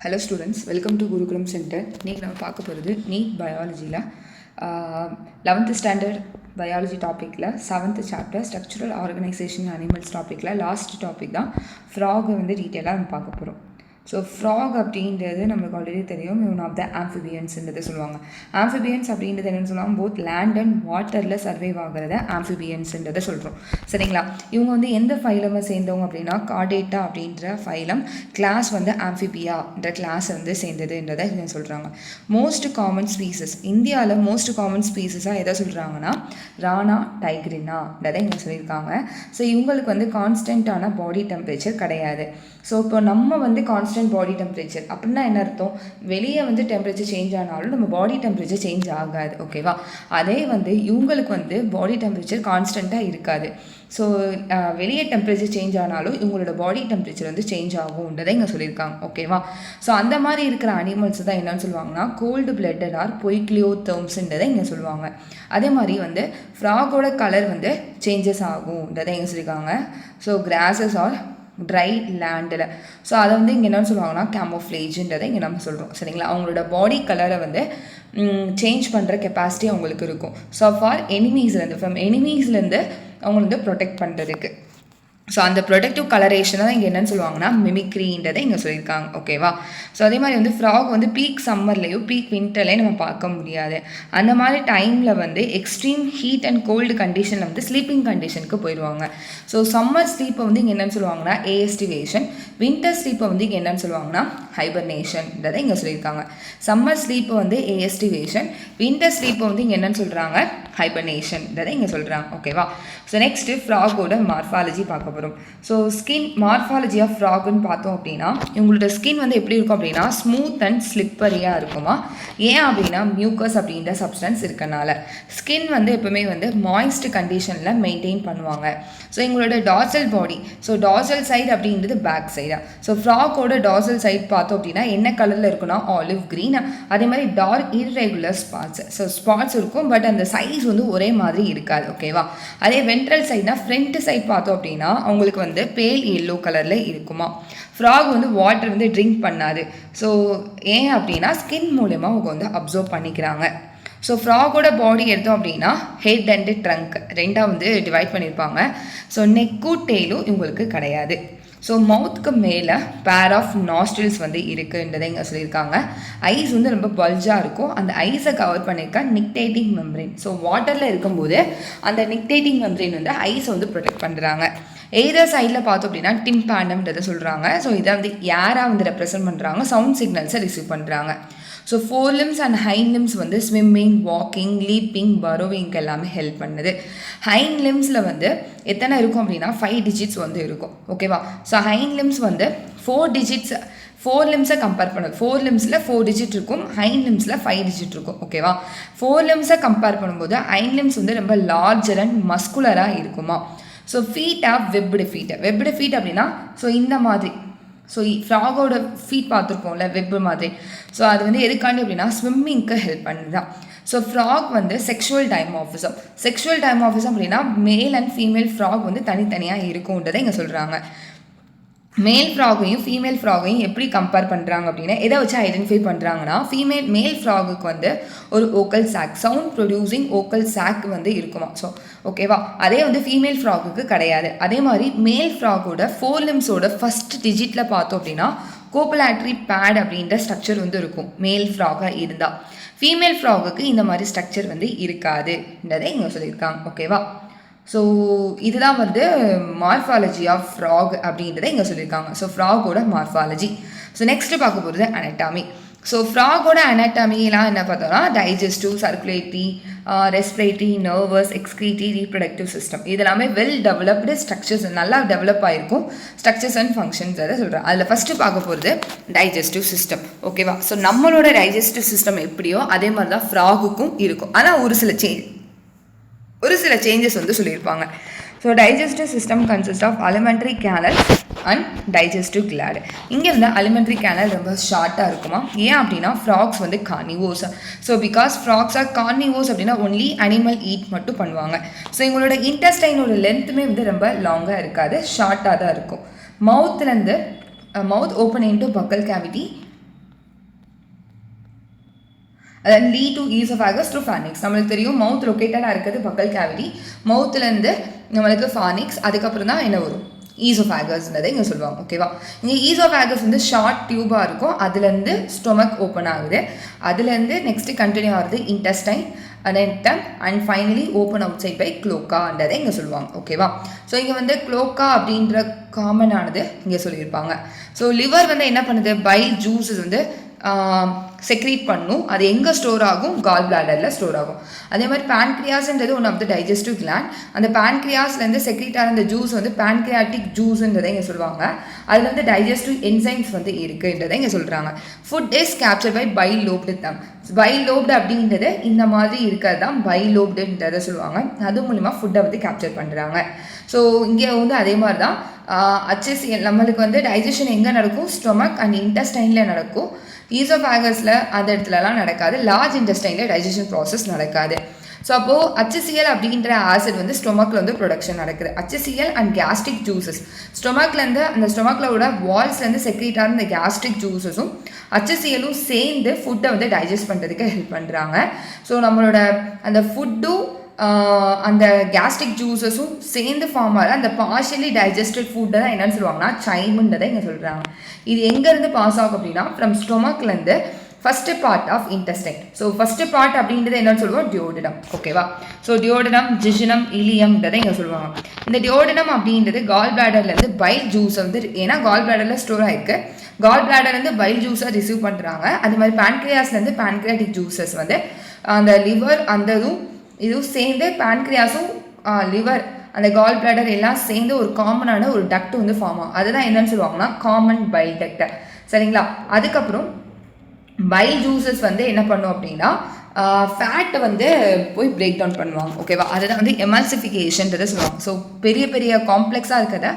Hello students, welcome to Gurukulam Center. இன்னைக்கு நம்ம பார்க்க போகிறது நீட் பயாலஜியில் 11th ஸ்டாண்டர்ட் பயாலஜி டாப்பிக்கில் 7th chapter structural organisation animals டாப்பிக்கில் லாஸ்ட் டாபிக் தான் ஃப்ராகை வந்து டீட்டெயிலாக நம்ம பார்க்க போகிறோம். ஸோ ஃப்ராக் அப்படின்றது நம்மளுக்கு ஆல்ரெடி தெரியும், ஒன் ஆஃப் த ஆம்ஃபிபியன்ஸ்ன்றது சொல்லுவாங்க. ஆம்ஃபிபியன்ஸ் அப்படின்றது என்னென்னு சொல்லுவாங்க, போத் லேண்ட் அண்ட் வாட்டரில் சர்வைவ் ஆகிறத ஆம்ஃபிபியன்ஸ்ன்றதை சொல்கிறோம். சரிங்களா? இவங்க வந்து எந்த ஃபைலமை சேர்ந்தவங்க அப்படின்னா கார்டேட்டா அப்படின்ற ஃபைலம் கிளாஸ் வந்து ஆம்ஃபிபியான்ற கிளாஸ் வந்து சேர்ந்ததுன்றதை இதை சொல்கிறாங்க. மோஸ்ட் காமன் ஸ்பீசஸ் இந்தியாவில் மோஸ்ட் காமன் ஸ்பீசஸாக எதை சொல்கிறாங்கன்னா ரானா டைக்ரினான்றதை இங்கே சொல்லியிருக்காங்க. ஸோ இவங்களுக்கு வந்து கான்ஸ்டண்ட்டான பாடி டெம்பரேச்சர் கிடையாது. ஸோ இப்போ நம்ம வந்து கான்ஸ்டன்ட் பாடி டெம்பரேச்சர் அப்படின்னா என்ன அர்த்தம், வெளியே வந்து டெம்பரேச்சர் சேஞ்ச் ஆனாலும் நம்ம பாடி டெம்பரேச்சர் சேஞ்ச் ஆகாது. ஓகேவா? அதே வந்து இவங்களுக்கு வந்து பாடி டெம்பரேச்சர் கான்ஸ்டண்ட்டாக இருக்காது. ஸோ வெளியே டெம்பரேச்சர் சேஞ்ச் ஆனாலும் இவங்களோட பாடி டெம்பரேச்சர் வந்து சேஞ்ச் ஆகும்ன்றதை இங்கே சொல்லியிருக்காங்க. ஓகேவா? ஸோ அந்த மாதிரி இருக்கிற அனிமல்ஸ் தான் என்னன்னு சொல்லுவாங்கன்னா கோல்டு பிளட்டட் ஆர் பொய்க்ளியோதெர்ம்ஸ்ன்றதை இங்கே சொல்லுவாங்க. அதே மாதிரி வந்து ஃப்ராகோட கலர் வந்து சேஞ்சஸ் ஆகும்ன்றதை இங்கே சொல்லியிருக்காங்க. ஸோ கிராஸஸ் ஆர் ட்ரை லேண்டில். ஸோ அதை வந்து இங்கே என்னென்னு சொல்லுவாங்கன்னா கேமோஃப்ளேஜ்ன்றதை இங்கே நம்ம சொல்கிறோம். சரிங்களா? அவங்களோட பாடி கலரை வந்து சேஞ்ச் பண்ணுற கெப்பாசிட்டி அவங்களுக்கு இருக்கும். ஸோ ஃபார் எனிமீஸ்லேருந்து ஃப்ரம் எனிமீஸ்லேருந்து அவங்க வந்து ப்ரொடெக்ட் பண்ணுறதுக்கு. ஸோ அந்த ப்ரொடக்டிவ் கலரேஷனை தான் இங்கே என்னென்னு சொல்லுவாங்கன்னா மிமிக்ரின்றதை இங்கே சொல்லியிருக்காங்க. ஓகேவா? ஸோ அதே மாதிரி வந்து ஃப்ராக் வந்து பீக் சம்மர்லேயும் பீக் வின்டர்லேயும் நம்ம பார்க்க முடியாது. அந்த மாதிரி டைமில் வந்து எக்ஸ்ட்ரீம் ஹீட் அண்ட் கோல்டு கண்டிஷனில் வந்து ஸ்லீப்பிங் கண்டிஷனுக்கு போயிடுவாங்க. ஸோ சம்மர் ஸ்லீப்பை வந்து இங்கே என்னென்னு சொல்லுவாங்கன்னா ஏஎஸ்டிவேஷன், வின்டர் ஸ்லீப்பை வந்து இங்கே என்னென்னு சொல்லுவாங்கன்னா ஹைபர்னேஷன்றதை இங்கே சொல்லியிருக்காங்க. சம்மர் ஸ்லீப்பை வந்து ஏஎஸ்டிவேஷன், வின்டர் ஸ்லீப்பை வந்து இங்கே என்னென்னு சொல்கிறாங்க ஹைபர்னேஷன்றதை இங்கே சொல்கிறாங்க. ஓகேவா? ஸோ நெக்ஸ்ட்டு ஃப்ராகோட மார்ஃபாலஜி பார்க்க போகிறோம். ஸோ ஸ்கின் மார்ஃபாலஜி ஆஃப் ஃப்ராக்னு பார்த்தோம் அப்படின்னா இவங்களோட ஸ்கின் வந்து எப்படி இருக்கும் அப்படின்னா ஸ்மூத் அண்ட் ஸ்லிப்பரியாக இருக்குமா. ஏன் அப்படின்னா மியூக்கஸ் அப்படின்ற சப்ஸ்டன்ஸ் இருக்கனால. ஸ்கின் வந்து எப்பவுமே வந்து மாய்ஸ்ட் கண்டிஷனில் மெயின்டைன் பண்ணுவாங்க. ஸோ எங்களோட dorsal body, so dorsal side அப்படின்றது பேக் சைடா. ஸோ ஃப்ராகோட டார்சல் சைடு பார்த்தோம் அப்படின்னா என்ன கலரில் இருக்குன்னா ஆலிவ் க்ரீன். அதே மாதிரி dark irregular spots, so spots இருக்கும், பட் அந்த சைஸ் வந்து ஒரே மாதிரி இருக்காது. ஓகேவா? அதே வென்ட்ரல் சைட்னா ஃப்ரண்ட் சைட் பார்த்தோம் அப்படின்னா அவங்களுக்கு வந்து பேல் எல்லோ கலரில் இருக்குமா. ஃப்ராக் வந்து வாட்டர் வந்து ட்ரிங்க் பண்ணாது. ஸோ ஏன் அப்படின்னா ஸ்கின் மூலமா அவங்க வந்து அப்சர்வ் பண்ணிக்கிறாங்க. ஸோ ஃப்ராகோட பாடி எடுத்தோம் அப்படின்னா ஹெட் அண்டு ட்ரங்க் ரெண்டாக வந்து டிவைட் பண்ணியிருப்பாங்க. ஸோ நெக்கும் டெய்லும் இவங்களுக்கு கிடையாது. ஸோ மவுத்துக்கு மேலே பேர் ஆஃப் நாஸ்ட்ரில்ஸ் வந்து இருக்குன்றதை இங்கே சொல்லியிருக்காங்க. ஐஸ் வந்து ரொம்ப பல்ஜாக இருக்கும். அந்த ஐஸை கவர் பண்ணியிருக்க நிக்டேட்டிங் மெம்ப்ரெயின். ஸோ வாட்டரில் இருக்கும்போது அந்த நிக்டேட்டிங் மெம்ப்ரெயின் வந்து ஐஸை வந்து ப்ரொடெக்ட் பண்ணுறாங்க. எய்தர் சைடில் பார்த்தோம் அப்படின்னா டிம்பாண்டம்ன்றதை சொல்கிறாங்க. ஸோ இதை வந்து ஏராக வந்து ரெப்ரசென்ட் பண்ணுறாங்க, சவுண்ட் சிக்னல்ஸை ரிசீவ் பண்ணுறாங்க. So four limbs and hind limbs வந்து ஸ்விம்மிங், வாக்கிங், லீப்பிங், பரோவிங்க்கு எல்லாமே ஹெல்ப் பண்ணுது. ஹைண்ட் லிம்ஸில் வந்து எத்தனை இருக்கும் அப்படின்னா 5 டிஜிட்ஸ் வந்து இருக்கும். ஓகேவா? ஸோ ஹைண்ட் லிம்ஸ் வந்து 4 டிஜிட்ஸ், 4 லிம்ஸை கம்பேர் பண்ணுது. 4 லிம்ஸில் 4 டிஜிட் இருக்கும், ஹைண்ட் லிம்ஸில் 5 டிஜிட் இருக்கும். ஓகேவா? 4 லிம்ஸை கம்பேர் பண்ணும்போது ஹைண்ட் லிம்ஸ் வந்து ரொம்ப லார்ஜர் அண்ட் மஸ்குலராக இருக்குமா. So feet of webbed feet. Webbed feet அப்படின்னா ஸோ இந்த மாதிரி, ஸோ ஃப்ராகோட ஃபீட் பார்த்துருக்கோம்ல வெப் மாதிரி. ஸோ அது வந்து எதுக்காண்டி அப்படின்னா ஸ்விம்மிங்க்கு ஹெல்ப் பண்ணுதான். ஸோ ஃப்ராக் வந்து செக்ஷுவல் டைமார்ஃபிசம். செக்ஷுவல் டைமார்ஃபிசம் அப்படின்னா மேல் அண்ட் ஃபீமேல் ஃப்ராக் வந்து தனித்தனியாக இருக்கும்ன்றதை இங்கே சொல்கிறாங்க. மேல் ஃப்ராகையும் ஃபீமேல் ஃப்ராகையும் எப்படி கம்பேர் பண்ணுறாங்க அப்படின்னா எதை வச்சு ஐடென்டிஃபை பண்ணுறாங்கன்னா மேல் ஃப்ராகுக்கு வந்து ஒரு ஓக்கல் சாக், சவுண்ட் ப்ரொடியூசிங் ஓக்கல் சாக் வந்து இருக்குமா. ஸோ ஓகேவா? அதே வந்து ஃபீமேல் ஃப்ராகுக்கு கிடையாது. அதே மாதிரி மேல் ஃப்ராகோட 4 லிம்ஸோட ஃபஸ்ட் டிஜிட்டில் பார்த்தோம் அப்படின்னா கோபுலாட்ரி பேட் அப்படின்ற ஸ்ட்ரக்சர் வந்து இருக்கும் மேல் ஃப்ராகாக இருந்தால். ஃபீமேல் ஃப்ராகுக்கு இந்த மாதிரி ஸ்ட்ரக்சர் வந்து இருக்காதுன்றதை இங்கே சொல்லியிருக்காங்க. ஓகேவா? ஸோ இதுதான் வந்து மார்ஃபாலஜி ஆஃப் ஃப்ராக் அப்படின்றத இங்கே சொல்லியிருக்காங்க. ஸோ ஃப்ராகோட மார்ஃபாலஜி. ஸோ நெக்ஸ்ட்டு பார்க்க போகிறது அனாட்டமி. ஸோ ஃப்ராகோட அனாட்டமிலாம் என்ன பார்த்தோம்னா digestive, circulatory, respiratory, nervous, excretory, reproductive system இதெல்லாமே வெல் டெவலப்டு ஸ்ட்ரக்சர்ஸ், நல்லா டெவலப் ஆகிருக்கும் ஸ்ட்ரக்சர்ஸ் அண்ட் ஃபங்க்ஷன்ஸ் அதை சொல்கிறேன். அதில் ஃபஸ்ட்டு பார்க்க போகிறது டைஜஸ்டிவ் சிஸ்டம். ஓகேவா? ஸோ நம்மளோட டைஜஸ்டிவ் சிஸ்டம் எப்படியோ அதே மாதிரி தான் ஃப்ராகுக்கும் இருக்கும். ஆனால் ஒரு சில சேஞ்சஸ் வந்து சொல்லியிருப்பாங்க. So digestive system consist of alimentary canal and digestive gland. இங்கே வந்து அலிமெண்ட்ரி கேனல் ரொம்ப ஷார்ட்டாக இருக்குமா. ஏன் அப்படின்னா ஃப்ராக்ஸ் வந்து carnivores. So because frogs are carnivores அப்படின்னா ஒன்லி அனிமல் ஈட் மட்டும் பண்ணுவாங்க. ஸோ எங்களோட இன்டெஸ்டைனோட லென்த்துமே வந்து ரொம்ப லாங்காக இருக்காது, ஷார்ட்டாக தான் இருக்கும். மவுத் open into பக்கல் cavity then lead to esophagus through pharynx. நம்மளுக்கு தெரியும் மவுத் லொக்கேட்டடாக இருக்கிறது பக்கல் கேவிட்டி, மவுத்துலேருந்து நம்மளுக்கு pharynx, அதுக்கப்புறம் தான் என்ன வரும் ஈசோஃபேகஸ்ன்றதை இங்கே சொல்லுவாங்க. ஓகேவா, இங்கே ஈசோஃபேகஸ் வந்து ஷார்ட் டியூபாக இருக்கும், அதுலேருந்து ஸ்டொமக் ஓப்பன் ஆகுது, அதுலேருந்து நெக்ஸ்ட்டு கண்டினியூ ஆகுது intestine rectum and finally open outside by க்ளோக்கான்றதை இங்கே சொல்லுவாங்க. ஓகேவா, ஸோ இங்கே வந்து க்ளோக்கா அப்படின்ற காமனானது இங்கே சொல்லியிருப்பாங்க. ஸோ லிவர் வந்து என்ன பண்ணுது, பைல் ஜூஸஸ் வந்து செக்ரீட் பண்ணும், அது எங்கே ஸ்டோர் ஆகும், கால் பிளாடரில் ஸ்டோர் ஆகும். அதே மாதிரி பேன்க்ரியாஸ்ன்றது one of the digestive gland, அந்த பேன்க்ரியாஸ்லேருந்து செக்ரீட் ஆன அந்த ஜூஸ் வந்து பேன்க்ரியாட்டிக் ஜூஸ்ன்றதை இங்கே சொல்லுவாங்க. அதில் வந்து டைஜஸ்டிவ் என்சைம்ஸ் வந்து இருக்குன்றதை இங்கே சொல்கிறாங்க. Food is capture by bilobed them. Bilobed அப்படின்றது இந்த மாதிரி இருக்கிறது தான் பைல் லோப்டுன்றதை சொல்லுவாங்க. அது மூலிமா ஃபுட்டை வந்து கேப்சர் பண்ணுறாங்க. ஸோ இங்கே வந்து அதே மாதிரி தான் HCl நம்மளுக்கு வந்து டைஜஷன் எங்கே நடக்கும், ஸ்டொமக் அண்ட் இன்டெஸ்டைனில் நடக்கும். ஈசோஃபேகஸில் அந்த இடத்துலலாம் நடக்காது, லார்ஜ் இன்டெஸ்டைனில் டைஜஷன் ப்ராசஸ் நடக்காது. ஸோ அப்போது HCl அப்படின்ற ஆசிட் வந்து ஸ்டொமக்கில் வந்து ப்ரொடக்ஷன் நடக்குது. HCl அண்ட் கேஸ்ட்ரிக் ஜூஸஸ் ஸ்டொமக்லேருந்து அந்த ஸ்டொமக்லோட வால்ஸ்லேருந்து செக்ரீட் ஆன இந்த கேஸ்ட்ரிக் ஜூஸஸும் HClலும் சேர்ந்து ஃபுட்டை வந்து டைஜஸ்ட் பண்ணுறதுக்கு ஹெல்ப் பண்ணுறாங்க. ஸோ நம்மளோட அந்த ஃபுட்டும் அந்த கேஸ்ட்ரிக் ஜூஸஸும் சேர்ந்து ஃபார்ம் ஆகிற அந்த பார்ஷியலி டைஜஸ்டட் ஃபுட்டை தான் என்னென்னு சொல்லுவாங்கன்னா சைமுன்றதை இங்கே சொல்கிறாங்க. இது எங்கேருந்து பாஸ் ஆகும் அப்படின்னா ஃப்ரம் ஸ்டொமக்லேருந்து first part of intestine. So first part அப்படின்றது என்னென்னு சொல்லுவோம், டியோடினம். ஓகேவா, ஸோ டியோடினம், ஜிஜினம், இலியம்ன்றதை இங்கே சொல்லுவாங்க. இந்த டியோடினம் அப்படின்றது கால் பிளாடர்லேருந்து பைல் ஜூஸை வந்து, ஏன்னா கால் பிளாடரில் ஸ்டோர் ஆகிருக்கு, கால் பிளாடர்லேருந்து பைல் ஜூஸை ரிசீவ் பண்ணுறாங்க. அது மாதிரி பேன்க்ரியாஸ்லேருந்து பேன்க்ரியாட்டிக் ஜூஸஸ் வந்து அந்த லிவர் அந்த இதுவும் சேர்ந்து பேன்க்ரியாஸும் லிவர் அந்த கால் பிளாடர் எல்லாம் சேர்ந்து ஒரு காமனான ஒரு டக்ட் வந்து ஃபார்ம் ஆகும். அதுதான் என்னன்னு சொல்லுவாங்கன்னா காமன் பைல் டக்ட். சரிங்களா, அதுக்கப்புறம் பைல் ஜூஸஸ் வந்து என்ன பண்ணும் அப்படின்னா ஃபேட்டை வந்து போய் பிரேக் டவுன் பண்ணுவாங்க. ஓகேவா, அதுதான் வந்து எமல்சிஃபிகேஷன்றதை சொல்லுவாங்க. ஸோ பெரிய பெரிய காம்ப்ளெக்ஸாக இருக்கிறத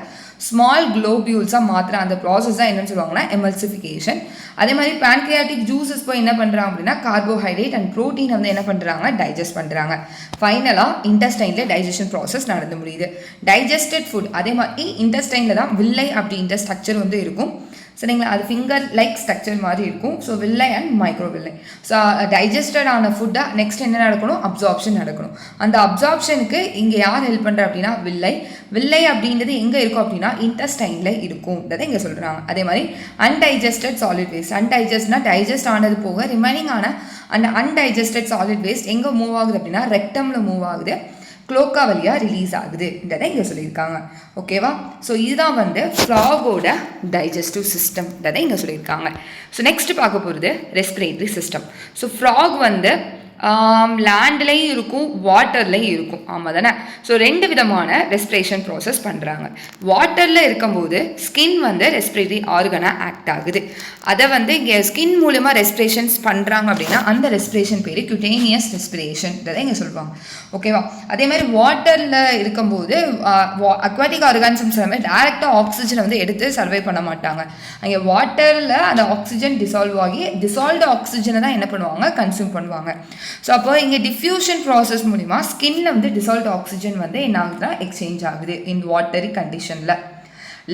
ஸ்மால் குளோபியூல்ஸாக மாத்திர அந்த ப்ராசஸ் தான் என்னென்னு சொல்லுவாங்கன்னா எமல்சிஃபிகேஷன். அதே மாதிரி பேன்க்ரியாட்டிக் ஜூஸஸ் போய் என்ன பண்ணுறாங்க அப்படின்னா கார்போஹைட்ரேட் அண்ட் ப்ரோட்டீனை வந்து என்ன பண்ணுறாங்க, டைஜஸ்ட் பண்ணுறாங்க. ஃபைனலாக இன்டெஸ்டைனில் டைஜஷன் ப்ராசஸ் நடந்து முடியுது. டைஜஸ்டட் ஃபுட் அதே மாதிரி இன்டெஸ்டைனில் தான் வில்லை அப்படின்ற ஸ்ட்ரக்சர் வந்து இருக்கும். சரிங்களா, அது ஃபிங்கர் லைக் ஸ்ட்ரக்சர் மாதிரி இருக்கும். ஸோ வில்லை அண்ட் மைக்ரோ வில்லை. ஸோ டைஜஸ்டட் ஆன ஃபுட்டை நெக்ஸ்ட் என்ன நடக்கணும், அப்சார்ப்ஷன் நடக்கணும். அந்த அப்சார்ப்ஷனுக்கு இங்கே யார் ஹெல்ப் பண்ணுறா அப்படின்னா வில்லை. வில்லை அப்படின்றது எங்கே இருக்கும் அப்படின்னா இன்டெஸ்டைனில் இருக்கும்ன்றதை இங்கே சொல்கிறாங்க. அதே மாதிரி அன்டைஜஸ்டட் சாலிட் வேஸ்ட், அன்டைஜஸ்ட்னா டைஜஸ்ட் ஆனது போக ரிமைனிங் ஆன அந்த அன்டைஜஸ்டட் சாலிட் வேஸ்ட் எங்கே மூவ் ஆகுது அப்படின்னா ரெக்டமில் மூவ் ஆகுது, க்ளோக்கா வழியாக ரிலீஸ் ஆகுதுன்றதை இங்கே சொல்லியிருக்காங்க. ஓகேவா, ஸோ இதுதான் வந்து ஃப்ராகோட டைஜஸ்டிவ் சிஸ்டம்ன்றதை இங்கே சொல்லியிருக்காங்க. ஸோ நெக்ஸ்ட் பார்க்க போகிறது ரெஸ்பிரேட்டரி சிஸ்டம். ஸோ ஃப்ராக் வந்து லேண்ட்லேயும் இருக்கும், வாட்டர்லேயும் இருக்கும். ஆமாம் தானே. ஸோ ரெண்டு விதமான ரெஸ்பிரேஷன் ப்ராசஸ் பண்ணுறாங்க. வாட்டரில் இருக்கும்போது ஸ்கின் வந்து ரெஸ்பிரேட்டரி ஆர்கனாக ஆக்ட் ஆகுது. அதை வந்து இங்கே ஸ்கின் மூலமாக ரெஸ்பிரேஷன்ஸ் பண்ணுறாங்க அப்படின்னா அந்த ரெஸ்பிரேஷன் பேர் குட்டேனியஸ் ரெஸ்பிரேஷன்றதை இங்கே சொல்லுவாங்க. ஓகேவா, அதே மாதிரி வாட்டரில் இருக்கும்போது அக்வாட்டிக் ஆர்கானிசம்ஸ் எல்லாமே டேரெக்டாக ஆக்சிஜனை வந்து எடுத்து சர்வை பண்ண மாட்டாங்க. அங்கே வாட்டரில் அந்த ஆக்சிஜன் டிசால்வ் ஆகி டிசால்வ்டு ஆக்சிஜனை தான் என்ன பண்ணுவாங்க, கன்சியூம் பண்ணுவாங்க. ஸோ அப்போ இங்கே டிஃப்யூஷன் ப்ராசஸ் மூலிமா ஸ்கின்ல வந்து டிசால்வ்டு ஆக்சிஜன் வந்து என்ன ஆகுதுன்னா எக்ஸ்சேஞ்ச் ஆகுது இன் வாட்டரி கண்டிஷனில்.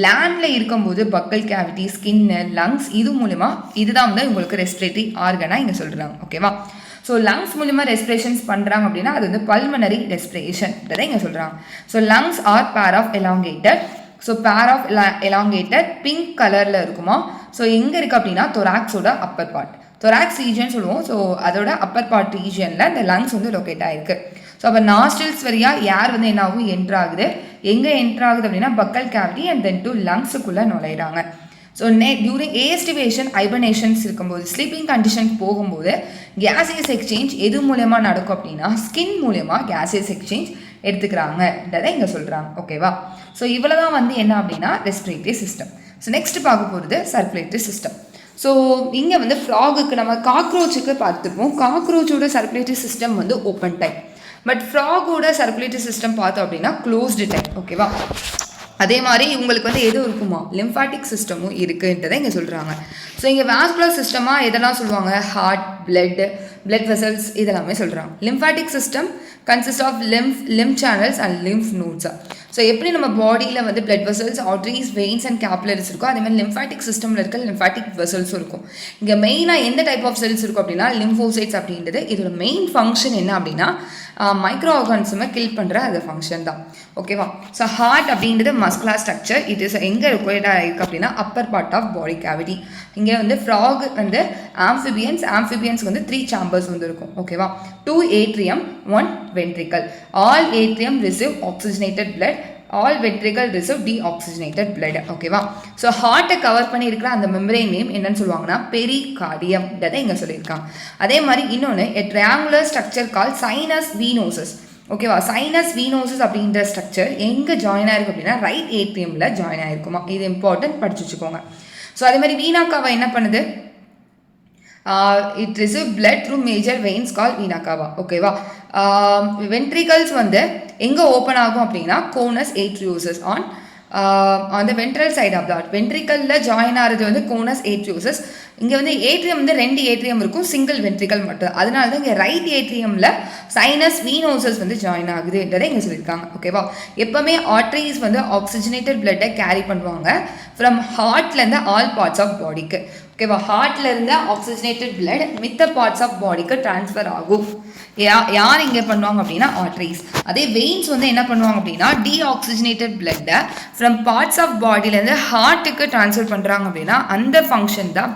லேண்டில் இருக்கும்போது பக்கல் கேவிட்டி, ஸ்கின்னு, லங்ஸ் இது மூலிமா இதுதான் வந்து உங்களுக்கு ரெஸ்பிரேட்டரி ஆர்கனாக இங்கே சொல்கிறாங்க. ஓகேவா, ஸோ லங்ஸ் மூலிமா ரெஸ்பிரேஷன்ஸ் பண்ணுறாங்க அப்படின்னா அது வந்து பல்மனரி ரெஸ்பிரேஷன்றதை இங்கே சொல்கிறாங்க. So lungs are pair of elongated. So pair of elongated pink கலரில் இருக்குமா. ஸோ எங்கே இருக்குது அப்படின்னா தொராக்ஸோட அப்பர் பார்ட், தொராக்ஸ் ரீஜன் சொல்லுவோம். ஸோ அதோட அப்பர் பார்ட் ரீஜனில் இந்த லங்ஸ் வந்து லொக்கேட் ஆகிருக்கு. ஸோ அப்போ நாஸ்ட்ரில்ஸ் வழியாக ஏர் வந்து என்ன ஆகும், என்ட்ராகுது. எங்கே என்ட்ராகுது அப்படின்னா buccal cavity and then to லங்ஸுக்குள்ளே நுழையிறாங்க. ஸோ டியூரிங் ஏஸ்டிவேஷன் ஹைபர்னேஷன்ஸ் இருக்கும்போது ஸ்லீப்பிங் கண்டிஷனுக்கு போகும்போது கேசியஸ் எக்ஸ்சேஞ்ச் எது மூலயமா நடக்கும் அப்படின்னா ஸ்கின் மூலயமா கேசியஸ் எக்ஸ்சேஞ்ச் எடுத்துக்கிறாங்கன்றதை இங்கே சொல்கிறாங்க. ஓகேவா, ஸோ இவ்வளோ தான் வந்து என்ன அப்படின்னா ரெஸ்பிரேட்டரி சிஸ்டம். ஸோ நெக்ஸ்ட் பார்க்க போகிறது சர்க்குலேட்டரி சிஸ்டம். ஸோ இங்கே வந்து ஃப்ராகுக்கு நம்ம காக்ரோச்சுக்கு பார்த்துருப்போம். காக்ரோச்சோட சர்க்குலேட்டரி சிஸ்டம் வந்து ஓப்பன் டைப், பட் ஃப்ராகோட சர்க்குலேட்டரி சிஸ்டம் பார்த்தோம் அப்படின்னா க்ளோஸ்டு டைப். ஓகேவா, அதே மாதிரி உங்களுக்கு வந்து எது இருக்குமா, லிம்ஃபாட்டிக் சிஸ்டமும் இருக்குன்றதை இங்கே சொல்கிறாங்க. ஸோ இங்கே வாஸ்குலர் சிஸ்டமாக எதெல்லாம் சொல்லுவாங்க, ஹார்ட், பிளட் வெசல்ஸ் இதெல்லாமே சொல்கிறாங்க. Lymphatic system consist of lymph channels and lymph nodes. So எப்படி நம்ம பாடியில் வந்து blood vessels, arteries, veins and capillaries இருக்கும், அதே மாதிரி லிம்ஃபாட்டிக் சிஸ்டமில் இருக்க லிம்ஃபாட்டிக் வெசல்ஸும் இருக்கும். இங்கே மெயினாக எந்த டைப் ஆஃப் செல்ஸ் இருக்கும் அப்படின்னா லிம்போசைட்ஸ் அப்படின்றது. இதோட மெயின் ஃபங்க்ஷன் என்ன அப்படின்னா மைக்ரோ ஆர்கானிசமை கில் பண்ணுற அது ஃபங்க்ஷன் தான். ஓகேவா? ஸோ ஹார்ட் அப்படின்றது மஸ்குலர் ஸ்ட்ரக்சர். இட் இஸ் எங்கே லொக்கேட்டடாக இருக்குது அப்படின்னா upper part of body cavity. இங்கே வந்து ஃப்ராக் வந்து ஆம்ஃபிபியன்ஸ்க்கு வந்து 3 chambers வந்து இருக்கும். ஓகேவா? 2 atrium, 1 ventricle. All atrium receive oxygenated blood. All ventricle receive deoxygenated blood. ஓகேவா? ஸோ ஹார்ட்டை கவர் பண்ணியிருக்கிற அந்த மெம்பரேன் நேம் என்னன்னு சொல்லுவாங்கன்னா பெரிகார்டியம். இதை இங்கே சொல்லியிருக்காங்க. அதே மாதிரி இன்னொன்று ட்ரையாங்குலர் ஸ்ட்ரக்சர் கால் சைனஸ் வீனோசஸ். ஓகேவா? சைனஸ் வீனோசஸ் அப்படின்ற ஸ்ட்ரக்சர் எங்கே ஜாயின் ஆயிருக்கு அப்படின்னா ரைட் ஏட்ரியமில் ஜாயின் ஆயிருக்குமா. இது இம்பார்ட்டன்ட், படிச்சு வச்சுக்கோங்க. ஸோ அதே மாதிரி வீணாக்காவை என்ன பண்ணுது? It receive blood through major veins call வீணாக்காவா. ஓகேவா? வென்ட்ரிகல்ஸ் வந்து எங்கே ஓப்பன் ஆகும் அப்படின்னா conus arteriosus on the ventral side of that. வென்ட்ரிக்கலில் ஜாயின் ஆகிறது வந்து கோனஸ் ஏட்ரியோசஸ். இங்கே வந்து ஏட்ரியம் வந்து 2 ஏட்ரியம் இருக்கும், சிங்கிள் வென்ட்ரிக்கல் மட்டும். அதனால தான் இங்கே ரைட் ஏட்ரியமில் சைனஸ் வீனோசஸ் வந்து ஜாயின் ஆகுதுன்றதை இங்கே சொல்லியிருக்காங்க. ஓகேவா? எப்போவுமே ஆர்டரிஸ் வந்து ஆக்சிஜனேட்டட் பிளட்டை கேரி பண்ணுவாங்க ஃப்ரம் ஹார்ட்லேருந்து ஆல் பார்ட்ஸ் ஆஃப் பாடிக்கு. ஓகேவா? ஹார்ட்ல இருந்து ஆக்சிஜனேட்டட் பிளட் மித்த பார்ட்ஸ் ஆஃப் பாடிக்கு டிரான்ஸ்ஃபர் ஆகும். யார் இங்கே பண்ணுவாங்க அப்படின்னா ஆர்டரிஸ். அதே வெயின்ஸ் வந்து என்ன பண்ணுவாங்க அப்படின்னா டீஆக்சிஜனேட்டட் பிளட்டை ஃப்ரம் பார்ட்ஸ் ஆஃப் பாடியிலேருந்து ஹார்ட்டுக்கு டிரான்ஸ்ஃபர் பண்ணுறாங்க அப்படின்னா அந்த ஃபங்க்ஷன் தான்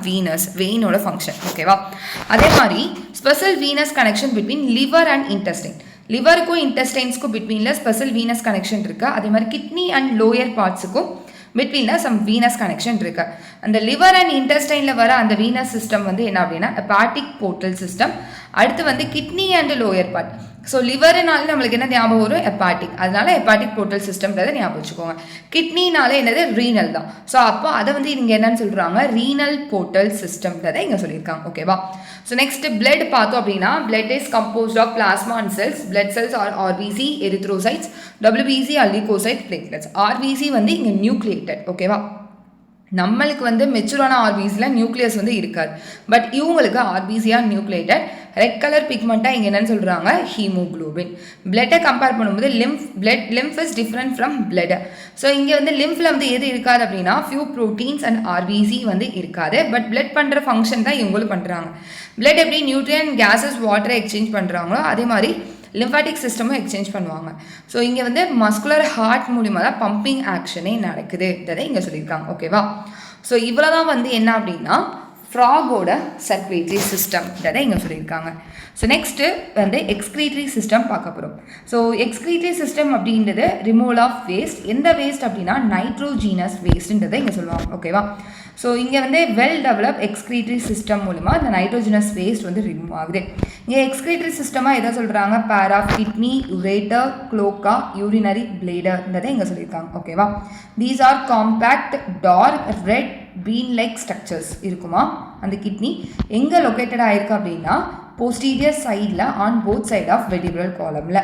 வெயினோட ஃபங்க்ஷன். ஓகேவா? அதே மாதிரி special venous connection between liver and intestine. லிவருக்கும் இன்டெஸ்டைன்ஸ்க்கும் பிட்வீனில் ஸ்பெஷல் வீனஸ் கனெக்ஷன் இருக்குது. அதே மாதிரி கிட்னி அண்ட் லோயர் பார்ட்ஸுக்கும் பிட்வீனில் சம் வீனஸ் கனெக்ஷன் இருக்கு. அந்த லிவர் அண்ட் இன்டெஸ்டைனில் வர அந்த வீனஸ் சிஸ்டம் வந்து என்ன அப்படின்னா ஹெப்பாட்டிக் போர்ட்டல் சிஸ்டம். அடுத்து வந்து kidney and lower part. So லிவர்னால நம்மளுக்கு என்ன ஞாபகம் வரும்? ஹெப்பாட்டிக். அதனால ஹெப்பாட்டிக் போர்ட்டல் சிஸ்டம்ன்றதை ஞாபகம் வச்சுக்கோங்க. கிட்னினால என்னது? ரீனல் தான். ஸோ அப்போ அதை வந்து இங்கே என்னன்னு சொல்கிறாங்க? ரீனல் போர்ட்டல் சிஸ்டம்ன்றதை இங்கே சொல்லியிருக்காங்க. ஓகேவா? ஸோ நெக்ஸ்ட் பிளட் பார்த்தோம் அப்படின்னா blood is composed of plasma and cells. Blood cells are RBC, erythrocytes, WBC are leucocyte, platelets. RBC வந்து இங்கே நியூக்ளியேட்டட். ஓகேவா? நம்மளுக்கு வந்து மெச்சூரான ஆர்பிசியில் நியூக்ளியஸ் வந்து இருக்காது. பட் இவங்களுக்கு ஆர்பிசியாக நியூக்ளியேட்டட். ரெட் கலர் பிக்மெண்ட்டாக இங்கே என்னன்னு சொல்கிறாங்க? ஹீமோக்ளோபின். பிளட்டை கம்பேர் பண்ணும்போது lymph is different from blood. So இங்கே வந்து லிம்ஃபில் வந்து எது இருக்காது அப்படின்னா ஃபியூ ப்ரோட்டீன்ஸ் அண்ட் ஆர்பிசி வந்து இருக்காது. பட் பிளட் பண்ணுற ஃபங்க்ஷன் தான் இவங்களும் பண்ணுறாங்க. பிளட் எப்படி நியூட்ரியன், கேஸஸ், வாட்டரை எக்ஸ்சேஞ்ச் பண்ணுறாங்களோ அதே மாதிரி லிம்ஃபாட்டிக் சிஸ்டமும் எக்ஸ்சேஞ்ச் பண்ணுவாங்க. ஸோ இங்கே வந்து மஸ்குலர் ஹார்ட் மூலிமா தான் பம்பிங் ஆக்ஷனே நடக்குதுன்றதை இங்கே சொல்லியிருக்காங்க. ஓகேவா? ஸோ இவ்வளோ தான் வந்து என்ன அப்படின்னா ஃப்ராகோட சர்க்குலேட்டரி சிஸ்டம்ன்றதை இங்கே சொல்லியிருக்காங்க. ஸோ நெக்ஸ்ட்டு வந்து எக்ஸ்க்ரீட்டரி சிஸ்டம் பார்க்க போகிறோம். ஸோ எக்ஸ்க்ரீட்டரி சிஸ்டம் அப்படின்றது ரிமூவல் ஆஃப் வேஸ்ட். எந்த வேஸ்ட் அப்படின்னா நைட்ரோஜீனஸ் வேஸ்ட்ன்றதை இங்கே சொல்லுவாங்க. ஓகேவா? ஸோ இங்கே வந்து வெல் டெவலப் எக்ஸ்க்ரீட்டரி சிஸ்டம் மூலமா இந்த நைட்ரோஜனஸ் வேஸ்ட் வந்து ரிமூவ் ஆகுது. இங்கே எக்ஸ்க்ரீட்டரி சிஸ்டமாக எதை சொல்கிறாங்க? Pair of kidney, ureter, cloaca, urinary பிளேடர்ன்றதை இங்கே சொல்லியிருக்காங்க. ஓகேவா? These are compact dark red bean like structures இருக்குமா. அந்த கிட்னி எங்கே லொக்கேட்டட் ஆகிருக்கு அப்படின்னா போஸ்டீரியர் சைடில் on both side of vertebral காலமில்.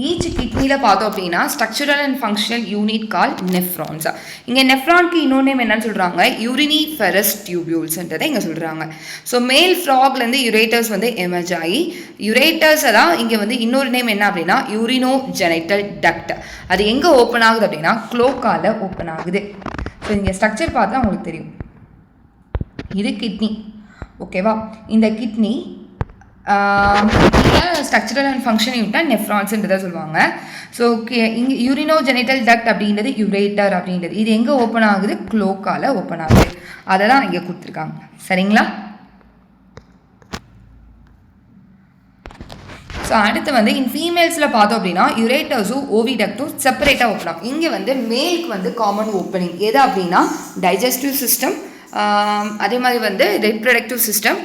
ஈச் கிட்னியில் பார்த்தோம் அப்படின்னா structural and functional unit call nephrons. இங்கே நெஃப்ரான்க்கு இன்னொரு நேம் என்னன்னு சொல்கிறாங்க? யூரினிஃபெரஸ் டியூபியூல்ஸ்ன்றதை இங்கே சொல்கிறாங்க. ஸோ மேல் ஃப்ராக்லேருந்து யுரேட்டர்ஸ் வந்து எமர்ஜ் ஆகி யுரேட்டர்ஸை தான் இங்கே வந்து இன்னொரு நேம் என்ன அப்படின்னா யூரினோஜெனிட்டல் டக்ட். அது எங்கே ஓப்பன் ஆகுது அப்படின்னா க்ளோக்கால ஓப்பன் ஆகுது. ஸோ இங்கே ஸ்ட்ரக்சர் பார்த்தா உங்களுக்கு தெரியும். இது கிட்னி. ஓகேவா? இந்த கிட்னி ஸ்ட்ரக்சரல் அண்ட் ஃபங்க்ஷன் யூனிட்டாக நெஃப்ரான்ஸ்ன்றதை சொல்லுவாங்க. ஸோ இங்கே யூரினோஜெனிட்டல் டக்ட் அப்படின்றது யுரேட்டர் அப்படின்றது இது எங்கே ஓப்பன் ஆகுது? க்ளோக்கால ஓப்பன் ஆகுது. அதை தான் இங்கே கொடுத்துருக்காங்க. சரிங்களா? ஸோ அடுத்து வந்து இன் ஃபீமேல்ஸில் பார்த்தோம் அப்படின்னா யுரேட்டர்ஸும் ஓவிடக்டும் செப்பரேட்டாக ஓப்பன் ஆகும். இங்கே வந்து மேலுக்கு வந்து காமன் ஓப்பனிங் எது அப்படின்னா டைஜஸ்டிவ் சிஸ்டம், அதே மாதிரி வந்து ரெப்ரடக்டிவ் சிஸ்டம்,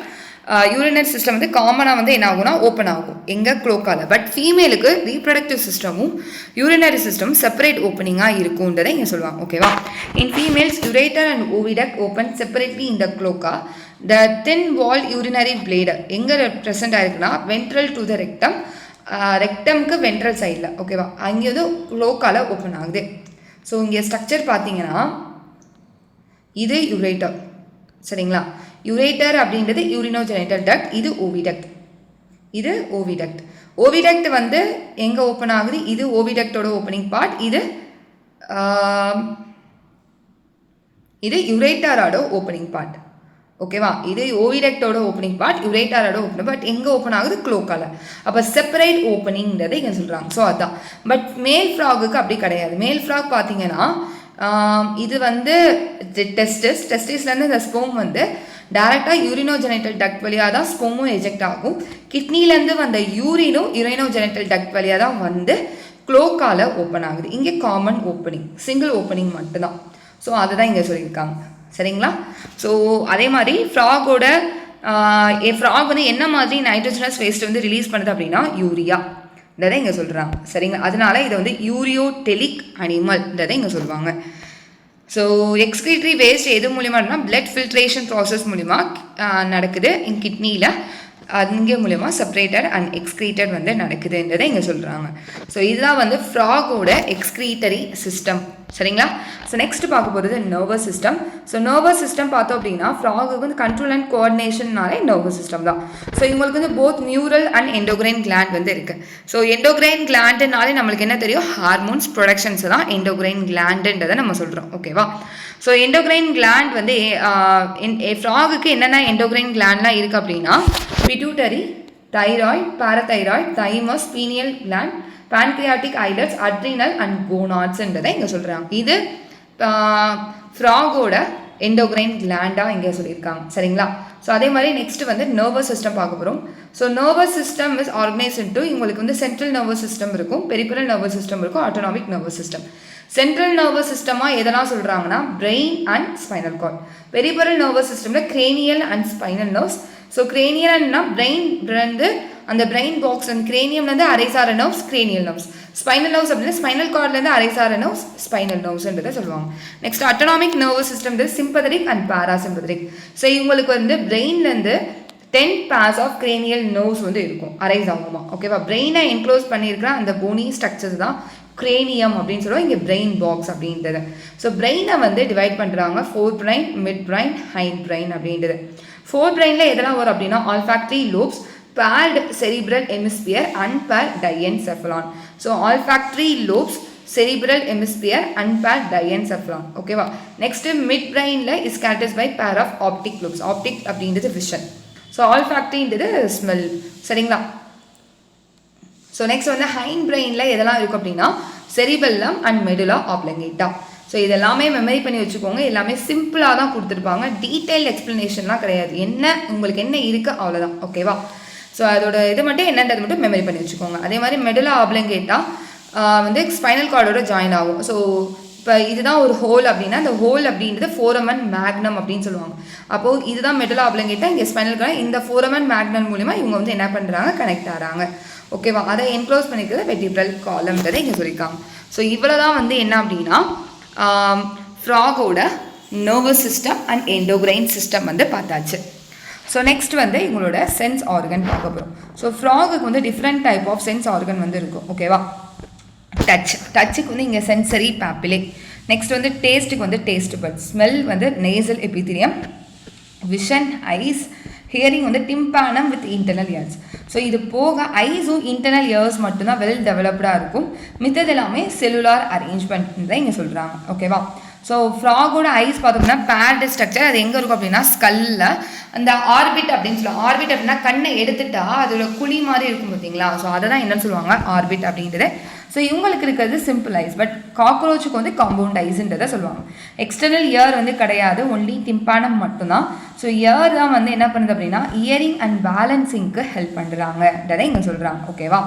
யூரினரி சிஸ்டம் வந்து காமனாக வந்து என்ன ஆகும்னா ஓப்பன் ஆகும் எங்கே? க்ளோக்கால. பட் ஃபீமேலுக்கு ரீப்ரடக்டிவ் சிஸ்டமும் யூரினரி சிஸ்டமும் செப்பரேட் ஓப்பனிங்காக இருக்கும்ன்றதை இங்கே சொல்லுவாங்க. ஓகேவா? In females ureter and oviduct open separately in the cloaca. The thin wall urinary bladder எங்கே ப்ரெசென்ட் ஆயிருக்குன்னா வென்ட்ரல் டு த ரெக்டம். ரெக்டம்க்கு வென்ட்ரல் சைடில். ஓகேவா? அங்கே வந்து க்ளோக்கால ஓப்பன் ஆகுது. ஸோ இங்கே ஸ்ட்ரக்சர் பார்த்தீங்கன்னா இது யுரேட்டர். சரிங்களா? யுரேட்டர் அப்படின்றது யூரினோஜெனிட்டல் டக்ட். இது ஓவிடக்ட். இது ஓவிடக்ட். ஓவிடக்ட் வந்து எங்கே ஓப்பன் ஆகுது? இது ஓவிடக்டோட ஓப்பனிங் பார்ட். இது இது யுரேட்டரோட ஓப்பனிங் பார்ட். ஓகேவா, இது ஓவிடக்டோட ஓப்பனிங் பார்ட், யுரேட்டரோட ஓப்பனிங் பார்ட் எங்கே ஓப்பன் ஆகுது, க்ளோக்கால. அப்போ செப்பரேட் ஓப்பனிங்கிறத இங்கே சொல்கிறாங்க. ஸோ அதுதான். பட் மேல் ஃப்ராகுக்கு அப்படி கிடையாது. மேல் ஃப்ராக் பார்த்தீங்கன்னா இது வந்து டெஸ்டிஸ்லேருந்து இந்த ஸ்போம் வந்து டேரெக்டாக யூரினோஜெனிட்டல் டக்ட் வழியாக தான் ஸ்போமும் எஜெக்ட் ஆகும். கிட்னிலேருந்து வந்த யூரினும் யூரினோஜெனிட்டல் டக்ட் வழியாக தான் வந்து க்ளோக்கால ஓப்பன் ஆகுது. இங்கே காமன் ஓப்பனிங், சிங்கிள் ஓப்பனிங் மட்டும்தான். ஸோ அதுதான் இங்கே சொல்லியிருக்காங்க. சரிங்களா? ஸோ அதே மாதிரி ஃப்ராகோட ஃப்ராக் வந்து என்ன மாதிரி நைட்ரஜனஸ் வேஸ்ட் வந்து ரிலீஸ் பண்ணுது அப்படின்னா யூரியா இதை இங்கே சொல்கிறாங்க. சரிங்களா? அதனால இதை வந்து யூரியோடெலிக் அனிமல்ன்றதை இங்கே சொல்லுவாங்க. ஸோ எக்ஸ்கிரீட்டரி வேஸ்ட் எது மூலிமா அப்படின்னா பிளட் ஃபில்ட்ரேஷன் ப்ராசஸ் மூலிமா நடக்குது கிட்னியில். அங்கே மூலமாக செப்பரேட்டட் அண்ட் எக்ஸ்க்ரீட்டட் வந்து நடக்குதுன்றதை இங்கே சொல்கிறாங்க. ஸோ இதுதான் வந்து ஃப்ராகோட எக்ஸ்க்ரீட்டரி சிஸ்டம். சரிங்களா? ஸோ நெக்ஸ்ட் பார்க்க போகிறது nervous system. So nervous system பார்த்தோம் அப்படின்னா ஃப்ராகுக்கு வந்து கண்ட்ரோல் அண்ட் கோஆர்டினேஷன்னாலே நர்வஸ் சிஸ்டம் தான். ஸோ இவங்களுக்கு வந்து both neural and endocrine gland வந்து இருக்குது. ஸோ எண்டோக்ரைன் கிளாண்டுனாலே நம்மளுக்கு என்ன தெரியும், ஹார்மோன்ஸ் ப்ரொடக்ஷன்ஸ் தான் எண்டோக்ரைன் கிளாண்டுன்றதை நம்ம சொல்கிறோம். ஓகேவா? ஸோ எண்டோக்ரைன் கிளாண்ட் வந்து ஃப்ராகுக்கு என்னென்ன எண்டோக்ரைன் கிளாண்ட்லாம் இருக்குது அப்படின்னா pituitary, thyroid, parathyroid, thymus, pineal gland, pancreatic islets, adrenal and gonadsன்றதை இங்கே சொல்கிறாங்க. இது ஃப்ராகோட எண்டோக்ரைன் கிளாண்டாக இங்கே சொல்லியிருக்காங்க. சரிங்களா? ஸோ அதே மாதிரி நெக்ஸ்ட் வந்து நர்வஸ் சிஸ்டம் பார்க்க போகிறோம். So nervous system is organise into உங்களுக்கு வந்து சென்ட்ரல் நர்வஸ் சிஸ்டம் இருக்கும், பெரிபரல் நர்வஸ் சிஸ்டம் இருக்கும், autonomic nervous system. Central nervous சிஸ்டமாக எதெல்லாம் சொல்கிறாங்கன்னா brain and spinal cord. Peripheral nervous சிஸ்டமில் cranial and spinal nerves. So கிரேனியல்னா பிரெயின் வந்து அந்த பிரெயின் பாக்ஸ் அந்த கிரேனியம்லேருந்து அரைசார nerves cranial nerves. Spinal nerves அப்படின்னா ஸ்பைனல் கார்ட்லேருந்து அரைசார நர்வ்ஸ் ஸ்பைனல் நர்வ்ஸ்ன்றதை சொல்லுவாங்க. Next autonomic nervous system sympathetic and parasympathetic. So இவங்களுக்கு வந்து பிரெயின்லேருந்து 10 pairs ஆஃப் கிரேனியல் நர்வ்ஸ் வந்து இருக்கும், அரைஸ் ஆகுமா. ஓகேவா? பிரெயினை என்க்ளோஸ் பண்ணியிருக்கிற அந்த போனி ஸ்ட்ரக்சர்ஸ் தான் கிரேனியம் அப்படின்னு சொல்லுவோம், இங்கே பிரெயின் பாக்ஸ் அப்படின்றது. ஸோ பிரெயினை வந்து டிவைட் பண்ணுறாங்க forebrain, midbrain, hindbrain அப்படின்றது. ஃபோர் பிரைனில் எதெல்லாம் வரும் அப்படின்னா olfactory lobes, paired cerebral hemisphere, unpaired diencephalon. So olfactory lobes, cerebral hemisphere, unpaired diencephalon. ஓகேவா? நெக்ஸ்ட் மிட் பிரைனில் is characterised by pair of optic lobes. Optic அப்படின்றது vision. So ஆல்ஃபாக்டரின்றது smell. சரிங்களா? ஸோ நெக்ஸ்ட் வந்து ஹைண்ட் பிரெயினில் எதெல்லாம் இருக்கும் அப்படின்னா cerebellum and medulla oblongata. So இதெல்லாமே மெமரி பண்ணி வச்சுக்கோங்க. எல்லாமே சிம்பிளாக தான் கொடுத்துருப்பாங்க, டீட்டெயில் எக்ஸ்ப்ளனேஷன்லாம் கிடையாது. என்ன உங்களுக்கு என்ன இருக்குது அவ்வளோதான். ஓகேவா? ஸோ அதோட இது மட்டும் என்னன்றது மட்டும் மெமரி பண்ணி வச்சுக்கோங்க. அதே மாதிரி மெடுலா ஆப்லங்கேட்டா வந்து ஸ்பைனல் கார்டோட ஜாயின் ஆகும். ஸோ இப்போ இதுதான் ஒரு ஹோல் அப்படின்னா அந்த ஹோல் அப்படின்றது ஃபோரமன் மேக்னம் அப்படின்னு சொல்லுவாங்க. அப்போது இதுதான் மெடுலா ஆப்லங்கேட்டா, இங்கே ஸ்பைனல் கார்டு, இந்த ஃபோரமன் மேக்னம் மூலிமா இவங்க வந்து என்ன பண்ணுறாங்க, கனெக்ட் ஆகிறாங்க. ஓகேவா? அதை என்க்ளோஸ் பண்ணிக்கிறது வெர்டிப்ரல் காலம்ன்றதை இங்கே சொல்லியிருக்காங்க. ஸோ இவ்வளோ தான் வந்து என்ன அப்படின்னா ஃப்ராகோட nervous system and endocrine system வந்து பார்த்தாச்சு. ஸோ நெக்ஸ்ட் வந்து இவங்களோட சென்ஸ் ஆர்கன் பார்க்க போகிறோம். ஸோ ஃப்ராகுக்கு வந்து different type of sense organ வந்து இருக்கும். ஓகேவா? டச்சுக்கு வந்து இங்கே சென்சரி பேப்பிலே. நெக்ஸ்ட் வந்து டேஸ்ட்டுக்கு வந்து டேஸ்ட் பட், ஸ்மெல் வந்து nasal epithelium, vision eyes, hearing வந்து tympanum with internal ears. So இது போக ஐஸும் இன்டர்னல் இயர்ஸ் மட்டும்தான் வெல் டெவலப்டாக இருக்கும். மித்தது எல்லாமே செல்லுலார் அரேஞ்ச்மெண்ட் தான் இங்கே சொல்கிறாங்க. ஓகேவா? ஸோ ஃப்ராகோட ஐஸ் பார்த்தோம்னா பேர்டு ஸ்ட்ரக்சர். அது எங்கே இருக்கும் அப்படின்னா ஸ்கல்ல அந்த ஆர்பிட் அப்படின்னு சொல்லுவாங்க. ஆர்பிட் அப்படின்னா கண்ணை எடுத்துட்டா அதோட குழி மாதிரி இருக்கும் பார்த்தீங்களா. ஸோ அதை தான் என்னன்னு சொல்லுவாங்க, ஆர்பிட் அப்படின்றது. ஸோ இவங்களுக்கு இருக்கிறது சிம்பிள் ஐஸ். பட் காக்ரோச்சுக்கு வந்து காம்பவுண்ட் ஐஸ்ன்றதை சொல்லுவாங்க. எக்ஸ்டர்னல் இயர் வந்து கிடையாது, ஒன்லி டிம்பானம் மட்டும்தான். ஸோ இயர் தான் வந்து என்ன பண்ணுது அப்படின்னா இயரிங் அண்ட் பேலன்சிங்க்கு ஹெல்ப் பண்ணுறாங்கன்றதை இங்கே சொல்கிறாங்க. ஓகேவா?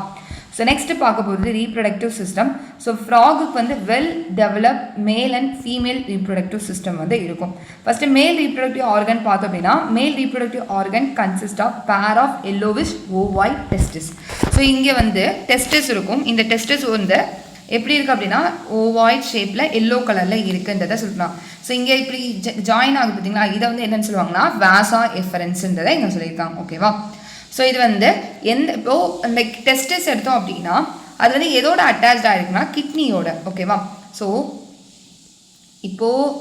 ஸோ நெக்ஸ்ட் பார்க்க போகிறது ரீப்ரொடக்டிவ் சிஸ்டம். ஸோ ஃப்ராகுக்கு வந்து well develop male and female reproductive system வந்து இருக்கும். ஃபஸ்ட்டு மேல் ரீப்ரொடக்டிவ் ஆர்கன் பார்த்தோம் அப்படின்னா male reproductive organ consist of pair of yellowish ovoid testis. So இங்கே வந்து டெஸ்டிஸ் இருக்கும். இந்த டெஸ்டிஸ் வந்து எப்படி இருக்குது அப்படின்னா ஓவாய்ட் ஷேப்பில் எல்லோ கலரில் இருக்குன்றதை சொல்லலாம். ஸோ இங்கே இப்படி ஜாயின் ஆகுது பார்த்தீங்களா, இதை வந்து என்னென்னு சொல்லுவாங்கன்னா வாசா எஃபரன்ஸுன்றதை இங்கே சொல்லியிருக்காங்க. ஓகேவா? ஸோ இது வந்து இப்போது அந்த டெஸ்டிஸ் எடுத்தோம் அப்படின்னா அது வந்து எதோட அட்டாச்சாக இருக்குன்னா கிட்னியோட. ஓகேவா? ஸோ இப்போது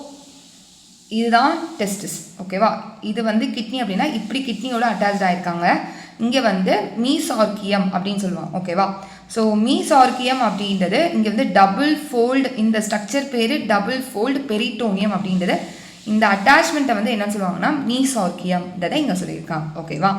இதுதான் டெஸ்டிஸ். ஓகேவா? இது வந்து கிட்னி அப்படின்னா இப்படி கிட்னியோட அட்டாச்சாக இருக்காங்க. இங்கே வந்து மீசார்க்கியம் அப்படின்னு சொல்லுவாங்க. ஓகேவா? ஸோ மீசார்க்கியம் அப்படின்றது இங்கே வந்து டபுள் ஃபோல்டு, இந்த ஸ்ட்ரக்சர் பேர் டபுள் ஃபோல்டு பெரிட்டோனியம் அப்படின்றது. இந்த அட்டாச்மெண்ட்டை வந்து என்ன சொல்லுவாங்கன்னா மீசார்க்கியம் இதை இங்கே சொல்லியிருக்காங்க. ஓகேவா?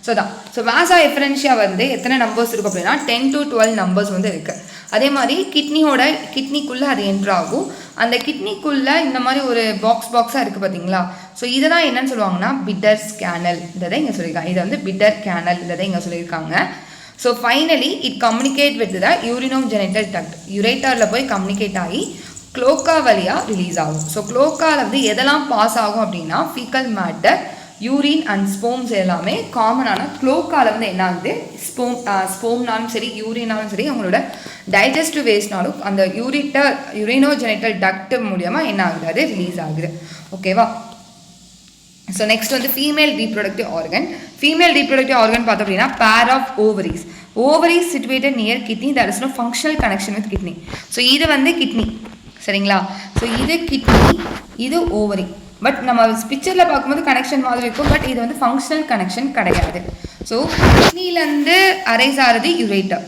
ஸோ தான். ஸோ வாசா எஃபரன்ஷியா வந்து எத்தனை நம்பர்ஸ் இருக்கும் அப்படின்னா 10 to 12 நம்பர்ஸ் வந்து இருக்குது. அதே மாதிரி கிட்னிக்குள்ளே அது என்ட்ரு ஆகும். அந்த கிட்னிக்குள்ளே இந்த மாதிரி ஒரு பாக்ஸாக இருக்குது பார்த்தீங்களா? ஸோ இதை தான் என்னன்னு சொல்லுவாங்கன்னா பிட்டர் கேனல் இதை இங்கே சொல்லியிருக்காங்க. இதை வந்து பிட்டர் கேனல் இதை இங்கே சொல்லியிருக்காங்க. So finally it communicate with the urinogenital duct. யுரேட்டரில் போய் கம்யூனிகேட் ஆகி க்ளோக்கா வழியாக ரிலீஸ் ஆகும். ஸோ க்ளோக்காவில் வந்து எதெல்லாம் பாஸ் ஆகும் அப்படின்னா ஃபீக்கல் மேட்டர், யூரின் அண்ட் ஸ்போம்ஸ் எல்லாமே காமனான க்ளோக்காவில் வந்து என்ன ஆகுது, ஸ்போம்னாலும் சரி யூரினாலும் சரி அவங்களோட டைஜஸ்டிவ் வேஸ்ட்னாலும் அந்த யூரினோஜெனிட்டல் டக்ட் மூலியமாக என்ன ஆகுது, அது ரிலீஸ் ஆகுது. ஓகேவா? ஸோ நெக்ஸ்ட் வந்து female reproductive organ. Female reproductive organ பார்த்தோம் அப்படின்னா pair of ovaries situated near kidney, that is no functional connection with kidney. So இது வந்து கிட்னி, சரிங்களா? ஸோ இது கிட்னி, இது ஓவரி. பட் நம்ம பிக்சரில் பார்க்கும்போது கனெக்ஷன் மாதிரி இருக்கும், பட் இது வந்து ஃபங்க்ஷனல் கனெக்ஷன் கிடையாது. ஸோ கிட்னிலேருந்து அரைஸ் ஆகிறது யுரேட்டர்,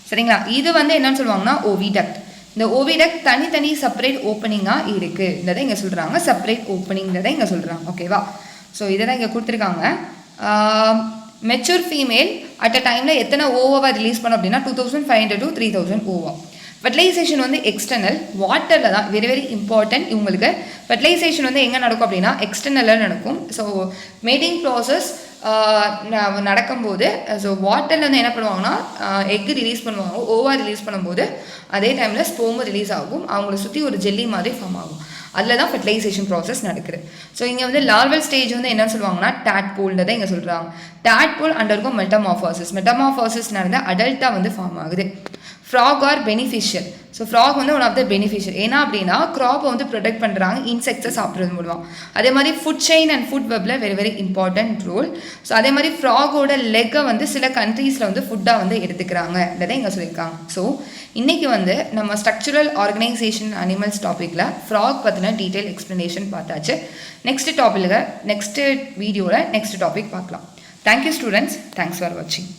சரிங்களா? இது வந்து என்னன்னு சொல்லுவாங்கன்னா ஓவிடக்ட். இந்த ஓவிடக்ட் தனி செப்பரேட் ஓப்பனிங்காக இருக்குது. இதை தான் இங்கே சொல்கிறாங்க, செப்பரேட் ஓப்பனிங் தான் இங்கே சொல்கிறாங்க. ஓகேவா? ஸோ இதை தான் இங்கே கொடுத்துருக்காங்க. மெச்சூர் ஃபீமேல் அட் அ டைமில் எத்தனை ஓவாவை ரிலீஸ் பண்ணோம் அப்படின்னா 2500 to 3000 ஓவா. ஃபெர்டிலைசேஷன் வந்து எக்ஸ்டர்னல் வாட்டரில் தான், வெரி இம்பார்ட்டன்ட். இவங்களுக்கு ஃபெர்டிலைசேஷன் வந்து எங்கே நடக்கும் அப்படின்னா எக்ஸ்டர்னலில் நடக்கும். ஸோ மேட்டிங் ப்ராசஸ் நடக்கும்போது ஸோ வாட்டரில் வந்து என்ன பண்ணுவாங்கன்னா எக்கு ரிலீஸ் பண்ணுவாங்க, ஓவா ரிலீஸ் பண்ணும்போது அதே டைமில் ஸ்போமும் ரிலீஸ் ஆகும். அவங்கள சுற்றி ஒரு ஜெல்லி மாதிரி ஃபார்ம் ஆகும். அதில் தான் ஃபெர்டிலைசேஷன் ப்ராசஸ் நடக்குது. ஸோ இங்கே வந்து லார்வல் ஸ்டேஜ் வந்து என்ன சொல்லுவாங்கன்னா டேட்போல்னு தான் இங்கே சொல்கிறாங்க. டேட்போல் அண்டர்கோ மெட்டமார்ஃபாசிஸ் நடந்து அடல்ட்டாக வந்து ஃபார்ம் ஆகுது. Frog are beneficial. So frog வந்து ஒன் ஆஃப் த பெனிஃபிஷியல். ஏன்னா அப்படின்னா க்ராப்பை வந்து ப்ரொடெக்ட் பண்ணுறாங்க இன்செக்ட்ஸை சாப்பிட்றது மூலமாக. அதே மாதிரி ஃபுட் செயின் அண்ட் ஃபுட் வெப்பில் வெரி இம்பார்ட்டன்ட் ரோல். ஸோ அதே மாதிரி ஃப்ராகோட லெக்கை வந்து சில கண்ட்ரீஸில் வந்து ஃபுட்டாக வந்து எடுத்துக்கிறாங்க இதை இங்கே சொல்லியிருக்காங்க. ஸோ இன்றைக்கி வந்து நம்ம ஸ்ட்ரக்சுரல் ஆர்கனைசேஷன் அனிமல்ஸ் டாப்பிக்கில் ஃப்ராக் பற்றின டீட்டெயில் எக்ஸ்ப்ளனேஷன் பார்த்தாச்சு. நெக்ஸ்ட் வீடியோவில் நெக்ஸ்ட் டாபிக் பார்க்கலாம். தேங்க்யூ ஸ்டூடெண்ட்ஸ், தேங்க்ஸ் ஃபார் வாட்சிங்.